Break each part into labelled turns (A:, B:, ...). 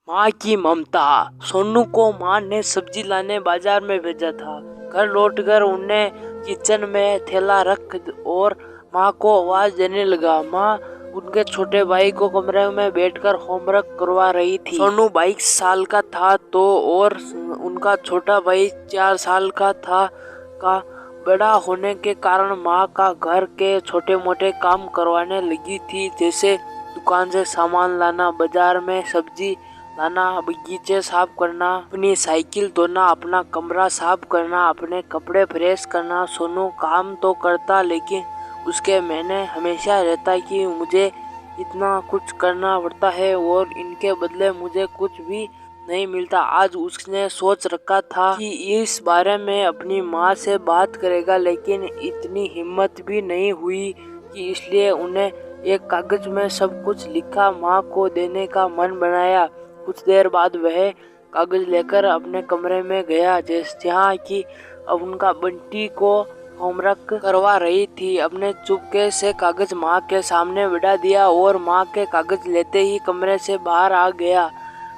A: माँ की ममता। सोनू को माँ ने सब्जी लाने बाजार में भेजा था। घर लौटकर उन्हें किचन में थैला रख और माँ को आवाज देने लगा। माँ उनके छोटे भाई को कमरे में बैठकर होमवर्क करवा रही थी। सोनू 22 साल का था तो और उनका छोटा भाई 4 साल का था। बड़ा होने के कारण माँ का घर के छोटे मोटे काम करवाने लगी थी, जैसे दुकान से सामान लाना, बाजार में सब्जी लाना, बगीचे साफ करना, अपनी साइकिल धोना, अपना कमरा साफ करना, अपने कपड़े प्रेस करना। सोनू काम तो करता लेकिन उसके मैंने हमेशा रहता कि मुझे इतना कुछ करना पड़ता है और इनके बदले मुझे कुछ भी नहीं मिलता। आज उसने सोच रखा था कि इस बारे में अपनी माँ से बात करेगा, लेकिन इतनी हिम्मत भी नहीं हुई कि इसलिए उन्हें एक कागज में सब कुछ लिखा, माँ को देने का मन बनाया। कुछ देर बाद वह कागज लेकर अपने कमरे में गया जहाँ की अब उनका बंटी को होमवर्क करवा रही थी। अपने चुपके से कागज माँ के सामने बढ़ा दिया और माँ के कागज लेते ही कमरे से बाहर आ गया।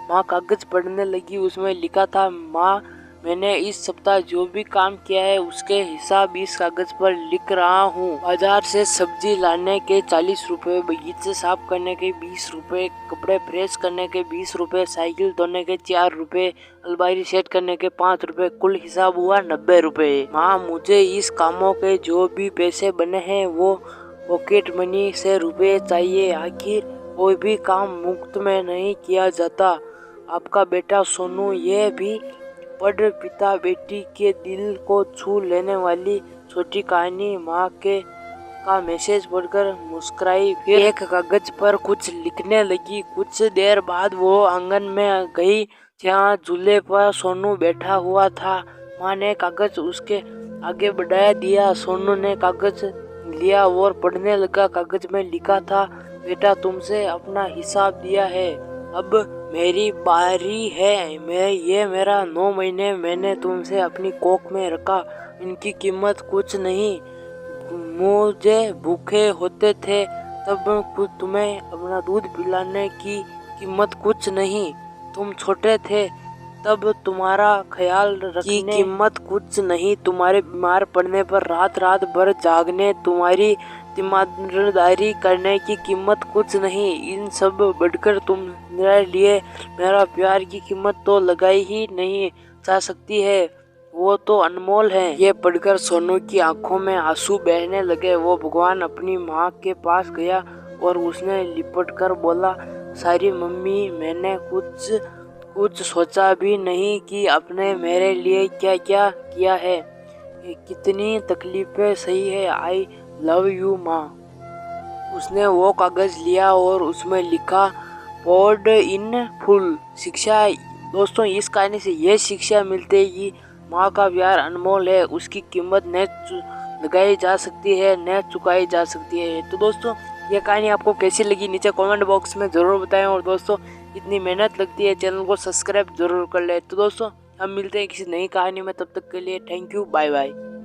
A: माँ कागज पढ़ने लगी। उसमें लिखा था, माँ मैंने इस सप्ताह जो भी काम किया है उसके हिसाब इस कागज पर लिख रहा हूँ। बाजार से सब्जी लाने के 40 रुपए, बगीचे साफ करने के 20 रुपए, कपड़े प्रेस करने के 20 रुपए, साइकिल धोने के 4 रुपए, अलमारी सेट करने के 5 रुपए, कुल हिसाब हुआ 90 रुपए। माँ मुझे इस कामों के जो भी पैसे बने हैं वो पॉकेट मनी से रुपए चाहिए। आखिर कोई भी काम मुफ्त में नहीं किया जाता। आपका बेटा सोनू। ये भी पढ़। पिता बेटी के दिल को छू लेने वाली छोटी कहानी। माँ के का मैसेज पढ़कर मुस्कुराई, फिर एक कागज पर कुछ लिखने लगी। कुछ देर बाद वो आंगन में गई जहाँ झूले पर सोनू बैठा हुआ था। माँ ने कागज उसके आगे बढ़ा दिया। सोनू ने कागज लिया और पढ़ने लगा। कागज में लिखा था, बेटा तुमसे अपना हिसाब दिया है, अब मेरी बारी है। ये मेरा 9 महीने मैंने तुमसे अपनी कोख में रखा, इनकी कीमत कुछ नहीं। मुझे भूखे होते थे तब तुम्हें अपना दूध पिलाने की कीमत कुछ नहीं। तुम छोटे थे तब तुम्हारा ख्याल रखने की कीमत कुछ नहीं। तुम्हारे बीमार पड़ने पर रात रात भर जागने, तुम्हारी तीमारदारी करने की कीमत कुछ नहीं। इन सब बढ़कर तुम्हारे लिए मेरा प्यार की कीमत तो लगाई ही नहीं जा सकती है, वो तो अनमोल है। ये पढ़कर सोनू की आंखों में आंसू बहने लगे। वो भगवान अपनी माँ के पास गया और उसने लिपट कर बोला, सारी मम्मी, मैंने कुछ सोचा भी नहीं कि आपने मेरे लिए क्या क्या किया है, कितनी तकलीफें सही है। आई लव यू माँ। उसने वो कागज लिया और उसमें लिखा, पॉड इन फुल। शिक्षा। दोस्तों इस कहानी से ये शिक्षा मिलती है कि माँ का प्यार अनमोल है, उसकी कीमत न लगाई जा सकती है न चुकाई जा सकती है। तो दोस्तों ये कहानी आपको कैसी लगी नीचे कमेंट बॉक्स में ज़रूर बताएं। और दोस्तों इतनी मेहनत लगती है, चैनल को सब्सक्राइब जरूर कर ले। तो दोस्तों हम मिलते हैं किसी नई कहानी में, तब तक के लिए थैंक यू, बाय बाय।